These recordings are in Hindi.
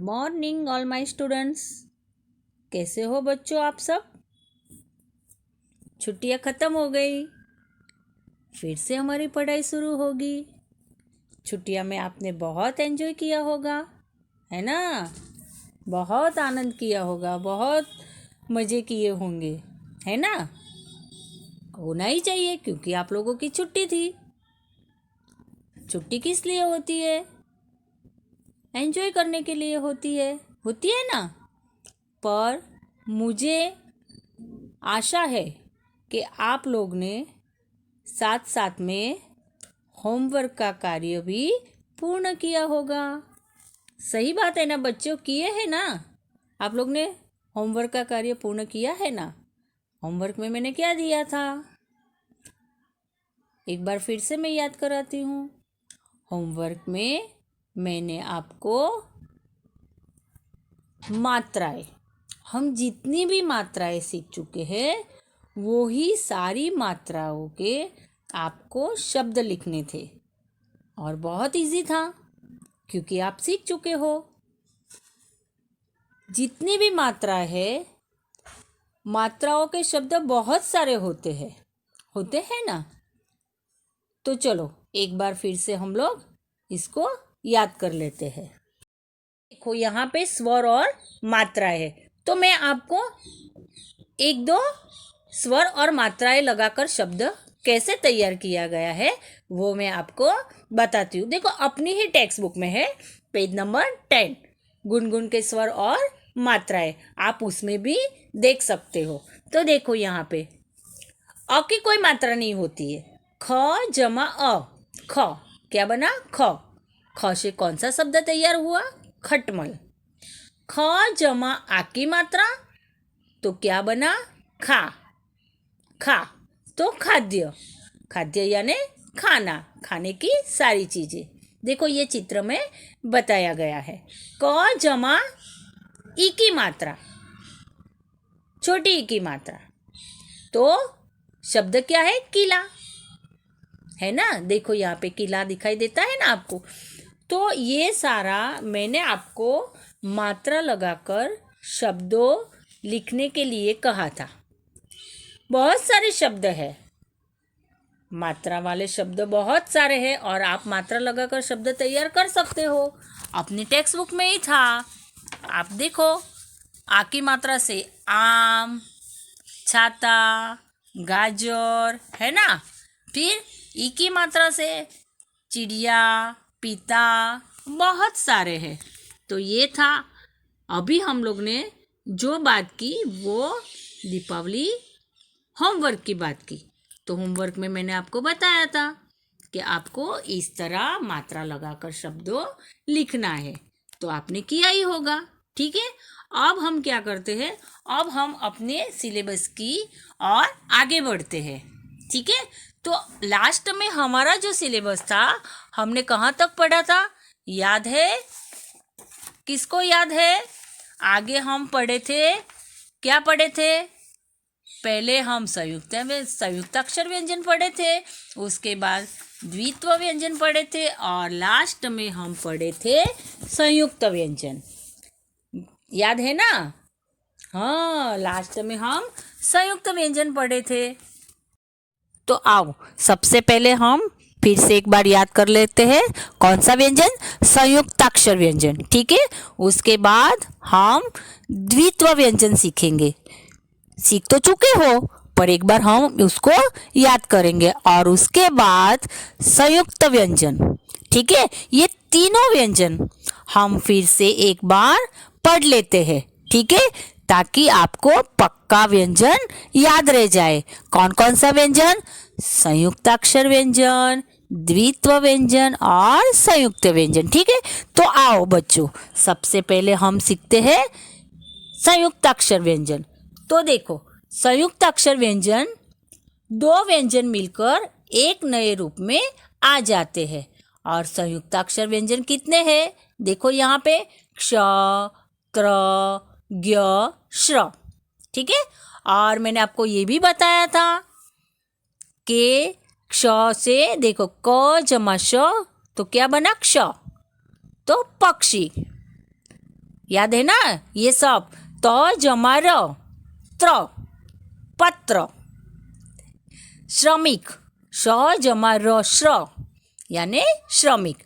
Morning all my students. कैसे हो बच्चों आप सब? छुट्टियां ख़त्म हो गई, फिर से हमारी पढ़ाई शुरू होगी। छुट्टियां में आपने बहुत एंजॉय किया होगा, है ना? बहुत आनंद किया होगा, बहुत मज़े किए होंगे, है ना? होना ही चाहिए क्योंकि आप लोगों की छुट्टी थी। छुट्टी किस लिए होती है? एंजॉय करने के लिए होती है ना? पर मुझे आशा है कि आप लोग ने साथ साथ में होमवर्क का कार्य भी पूर्ण किया होगा। सही बात है ना बच्चों? किए हैं ना? आप लोग ने होमवर्क का कार्य पूर्ण किया है ना? होमवर्क में मैंने क्या दिया था, एक बार फिर से मैं याद कराती हूँ। होमवर्क में मैंने आपको मात्राएं, हम जितनी भी मात्राएं सीख चुके हैं वो ही सारी मात्राओं के आपको शब्द लिखने थे और बहुत इजी था क्योंकि आप सीख चुके हो। जितनी भी मात्रा है, मात्राओं के शब्द बहुत सारे होते हैं ना? तो चलो एक बार फिर से हम लोग इसको याद कर लेते हैं। देखो यहाँ पे स्वर और मात्रा है, तो मैं आपको एक दो स्वर और मात्राएं लगाकर शब्द कैसे तैयार किया गया है वो मैं आपको बताती हूँ। देखो अपनी ही टेक्स्ट बुक में है, पेज नंबर 10, गुनगुन के स्वर और मात्राएं, आप उसमें भी देख सकते हो। तो देखो यहाँ पे अ की कोई मात्रा नहीं होती है। ख जमा अ, ख क्या बना? ख। ख से कौन सा शब्द तैयार हुआ? खटमल। ख जमा आ की मात्रा तो क्या बना? खा। खा तो खाद्य, खाद्य यानी खाना, खाने की सारी चीज़ें। देखो ये चित्र में बताया गया है। क जमा ई की मात्रा, छोटी ई की मात्रा, तो शब्द क्या है? किला, है ना? देखो यहाँ पे किला दिखाई देता है ना आपको? तो ये सारा मैंने आपको मात्रा लगाकर शब्दों लिखने के लिए कहा था। बहुत सारे शब्द हैं, मात्रा वाले शब्द बहुत सारे हैं और आप मात्रा लगाकर शब्द तैयार कर सकते हो। अपनी टेक्स्ट बुक में ही था, आप देखो। आ की मात्रा से आम, छाता, गाजर, है ना? फिर ई की मात्रा से चिड़िया, पीता, बहुत सारे हैं। तो ये था, अभी हम लोग ने जो बात की वो दीपावली होमवर्क की बात की। तो होमवर्क में मैंने आपको बताया था कि आपको इस तरह मात्रा लगाकर शब्दों लिखना है, तो आपने किया ही होगा। ठीक है, अब हम क्या करते हैं? अब हम अपने सिलेबस की और आगे बढ़ते हैं। ठीक है, तो लास्ट में हमारा जो सिलेबस था हमने कहाँ तक पढ़ा था याद है? किसको याद है? आगे हम पढ़े थे, क्या पढ़े थे? पहले हम संयुक्ताक्षर व्यंजन पढ़े थे, उसके बाद द्वित्व व्यंजन पढ़े थे और लास्ट में हम पढ़े थे संयुक्त व्यंजन। याद है ना? हाँ, लास्ट में हम संयुक्त व्यंजन पढ़े थे। तो आओ सबसे पहले हम फिर से एक बार याद कर लेते हैं। कौन सा व्यंजन? संयुक्ताक्षर व्यंजन। ठीक है, उसके बाद हम द्वित्व व्यंजन सीखेंगे। सीख तो चुके हो पर एक बार हम उसको याद करेंगे और उसके बाद संयुक्त व्यंजन। ठीक है, ये तीनों व्यंजन हम फिर से एक बार पढ़ लेते हैं। ठीक है, ताकि आपको पक्का व्यंजन याद रह जाए। कौन कौन सा व्यंजन? संयुक्ताक्षर व्यंजन, द्वित्व व्यंजन और संयुक्त व्यंजन। ठीक है, तो आओ बच्चों सबसे पहले हम सीखते हैं संयुक्ताक्षर व्यंजन। तो देखो संयुक्त अक्षर व्यंजन, दो व्यंजन मिलकर एक नए रूप में आ जाते हैं। और संयुक्त अक्षर व्यंजन कितने हैं? देखो यहाँ पे क्ष, त्र, ज्ञ, श्र। ठीक है, और मैंने आपको ये भी बताया था कि क्ष से देखो क जमा श तो क्या बना? क्ष, तो पक्षी। याद है ना ये सब। त जमा र, त्र, पत्र। श्रमिक, श जमा र, श्र, यानी श्रमिक।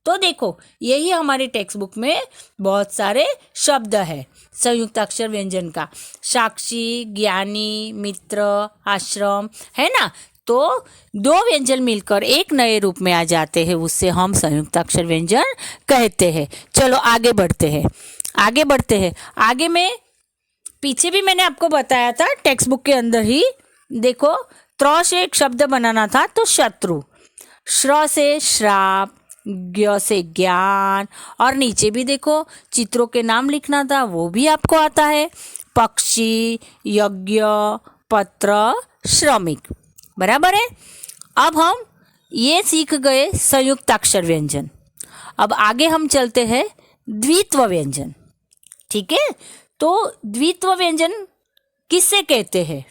तो देखो यही हमारे टेक्स्ट बुक में बहुत सारे शब्द है संयुक्त अक्षर व्यंजन का। साक्षी, ज्ञानी, मित्र, आश्रम, है ना। तो दो व्यंजन मिलकर एक नए रूप में आ जाते हैं, उससे हम संयुक्त अक्षर व्यंजन कहते हैं। चलो आगे बढ़ते हैं, आगे बढ़ते हैं। आगे में पीछे भी मैंने आपको बताया था टेक्स्ट बुक के अंदर ही। देखो त्र से एक शब्द बनाना था तो शत्रु, श्र से श्राप, ज्ञ से ज्ञान, और नीचे भी देखो चित्रों के नाम लिखना था, वो भी आपको आता है। पक्षी, यज्ञ, पत्र, श्रमिक। बराबर है। अब हम ये सीख गए संयुक्त अक्षर व्यंजन। अब आगे हम चलते हैं द्वित्व व्यंजन। ठीक है। तो द्वित्व व्यंजन किससे कहते हैं?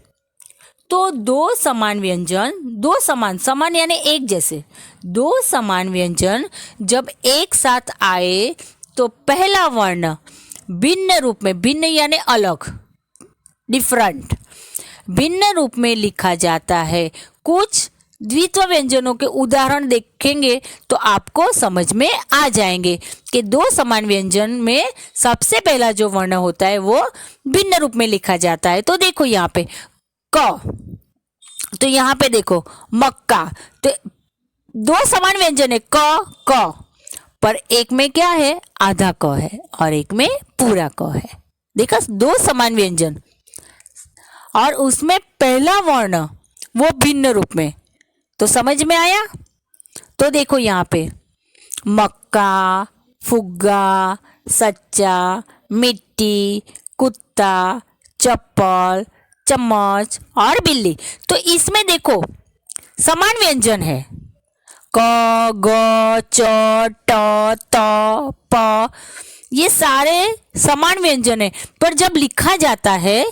तो दो समान व्यंजन, दो समान, समान यानी एक जैसे, दो समान व्यंजन जब एक साथ आए तो पहला वर्ण भिन्न रूप में, भिन्न यानी अलग, डिफरेंट, भिन्न रूप में लिखा जाता है। कुछ द्वित्व व्यंजनों के उदाहरण देखेंगे तो आपको समझ में आ जाएंगे कि दो समान व्यंजन में सबसे पहला जो वर्ण होता है वो भिन्न रूप में लिखा जाता है। तो देखो यहाँ पे क, तो यहाँ पे देखो मक्का, तो दो समान व्यंजन है क क, पर एक में क्या है, आधा क है और एक में पूरा क है। देखा, दो समान व्यंजन और उसमें पहला वर्ण वो भिन्न रूप में। तो समझ में आया। तो देखो यहाँ पे मक्का, फुग्गा, सच्चा, मिट्टी, कुत्ता, चप्पल, चम्मच और बिल्ली। तो इसमें देखो समान व्यंजन है, क, ग, च, ट, त, प, ये सारे समान व्यंजन है। पर जब लिखा जाता है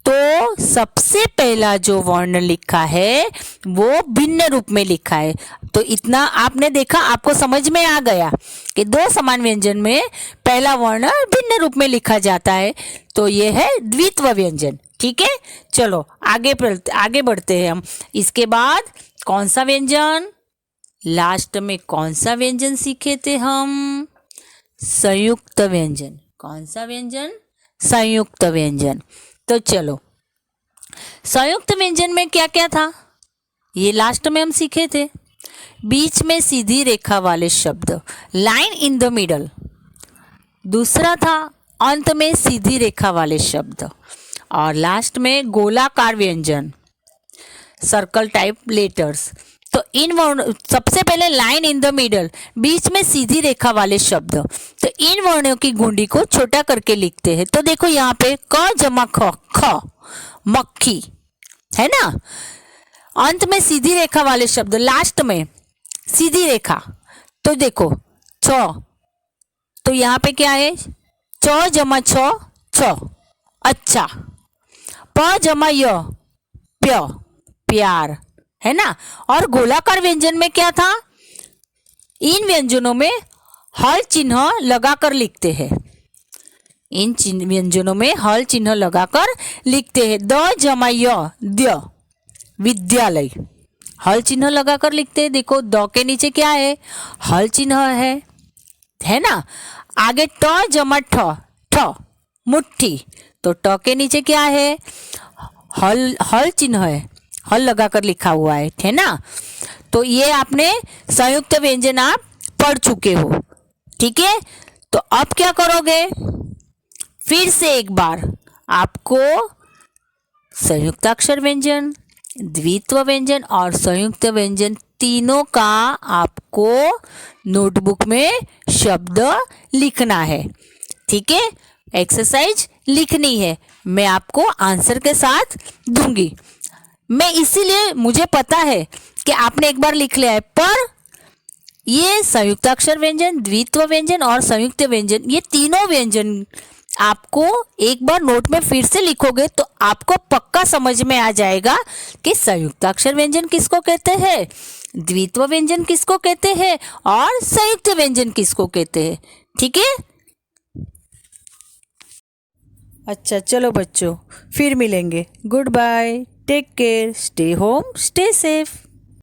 तो सबसे पहला जो वर्ण लिखा है वो भिन्न रूप में लिखा है। तो इतना आपने देखा, आपको समझ में आ गया कि दो समान व्यंजन में पहला वर्ण भिन्न रूप में लिखा जाता है। तो ये है द्वित्व व्यंजन। ठीक है। चलो आगे बढ़ते हैं हम। इसके बाद कौन सा व्यंजन, लास्ट में कौन सा व्यंजन सीखे थे हम? संयुक्त व्यंजन। कौन सा व्यंजन? संयुक्त व्यंजन। तो चलो संयुक्त व्यंजन में क्या क्या था ये लास्ट में हम सीखे थे। बीच में सीधी रेखा वाले शब्द, लाइन इन द मिडल। दूसरा था अंत में सीधी रेखा वाले शब्द, और लास्ट में गोलाकार व्यंजन, सर्कल टाइप लेटर्स। तो इन वर्ण, सबसे पहले लाइन इन द मिडल, बीच में सीधी रेखा वाले शब्द। तो इन वर्णों की गुंडी को छोटा करके लिखते हैं। तो देखो यहाँ पे क जमा ख, ख, मक्खी, है ना। अंत में सीधी रेखा वाले शब्द, लास्ट में सीधी रेखा। तो देखो छ, तो यहाँ पे क्या है, च जमा छ, छ, अच्छा। प जमा य, प्य, प्यार, है ना। और गोलाकार व्यंजन में क्या था, इन व्यंजनों में हल चिन्ह लगाकर लिखते हैं। इन व्यंजनों में हल चिन्ह लगाकर लिखते हैं। द जमा य, द्य, विद्यालय, हल चिन्ह लगाकर लिखते हैं। देखो द के नीचे क्या है, हल चिन्ह है ना। आगे ट जमा ठ, ठ, मुट्ठी, तो ट के नीचे क्या है, हल चिन्ह है, हल लगाकर लिखा हुआ है ना। तो ये आपने संयुक्त व्यंजन आप पढ़ चुके हो। ठीक है। तो अब क्या करोगे, फिर से एक बार आपको संयुक्त अक्षर व्यंजन, द्वित्व व्यंजन और संयुक्त व्यंजन तीनों का आपको नोटबुक में शब्द लिखना है। ठीक है। एक्सरसाइज लिखनी है, मैं आपको आंसर के साथ दूंगी। मैं इसीलिए, मुझे पता है कि आपने एक बार लिख लिया है, पर ये संयुक्त अक्षर व्यंजन, द्वित्व व्यंजन और संयुक्त व्यंजन, ये तीनों व्यंजन आपको एक बार नोट में फिर से लिखोगे तो आपको पक्का समझ में आ जाएगा कि संयुक्त अक्षर व्यंजन किसको कहते हैं, द्वित्व व्यंजन किसको कहते हैं और संयुक्त व्यंजन किसको कहते हैं। ठीक है। अच्छा चलो बच्चों, फिर मिलेंगे। Good bye, take care, stay home, stay safe.